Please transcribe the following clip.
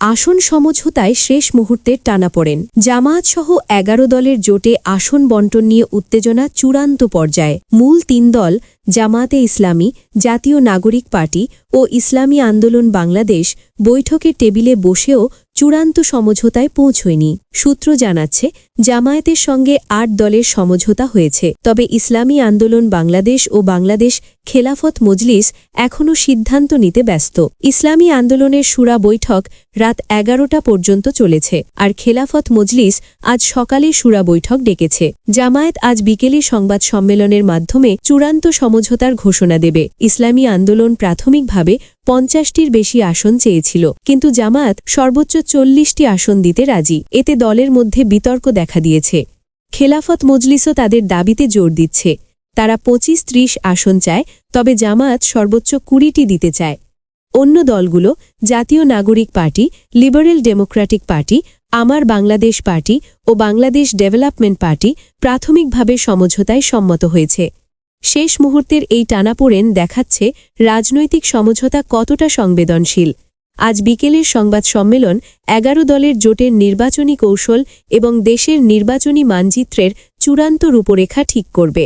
আসন সমঝোতায় শেষ মুহূর্তের টানাপোড়েন। জামায়াতসহ ১১ দলের জোটে আসন বণ্টন নিয়ে উত্তেজনা চূড়ান্ত পর্যায়ে। মূল ৩ দল জামায়াতে ইসলামী, জাতীয় নাগরিক পার্টি ও ইসলামী আন্দোলন বাংলাদেশ বৈঠকের টেবিলে বসেও চূড়ান্ত সমঝোতায় পৌঁছয়নি। সূত্র জানাচ্ছে, জামায়াতের সঙ্গে ৮ দলের সমঝোতা হয়েছে, তবে ইসলামী আন্দোলন বাংলাদেশ ও বাংলাদেশ খেলাফত মজলিস এখনও সিদ্ধান্ত নিতে ব্যস্ত। ইসলামী আন্দোলনের শুরা বৈঠক রাত ১১টা পর্যন্ত চলেছে, আর খেলাফত মজলিস আজ সকালে শুরা বৈঠক ডেকেছে। জামায়াত আজ বিকেলে সংবাদ সম্মেলনের মাধ্যমে চূড়ান্ত সমঝোতার ঘোষণা দেবে। ইসলামী আন্দোলন প্রাথমিকভাবে ৫০টির বেশি আসন চেয়েছিল, কিন্তু জামায়াত সর্বোচ্চ ৪০টি আসন দিতে রাজি। এতে দলের মধ্যে বিতর্ক দেখা দিয়েছে। খেলাফত মজলিসও তাদের দাবিতে জোর দিচ্ছে। তারা ২৫-৩০ আসন চায়, তবে জামায়াত সর্বোচ্চ ২০টি দিতে চায়। অন্য দলগুলো জাতীয় নাগরিক পার্টি, লিবারেল ডেমোক্রেটিক পার্টি, আমার বাংলাদেশ পার্টি ও বাংলাদেশ ডেভেলপমেন্ট পার্টি প্রাথমিকভাবে সমঝোতায় সম্মত হয়েছে। শেষ মুহূর্তের এই টানাপোড়েন দেখাচ্ছে রাজনৈতিক সমঝোতা কতটা সংবেদনশীল। আজ বিকেলের সংবাদ সম্মেলন ১১ দলের জোটের নির্বাচনী কৌশল এবং দেশের নির্বাচনী মানচিত্রের চূড়ান্ত রূপরেখা ঠিক করবে।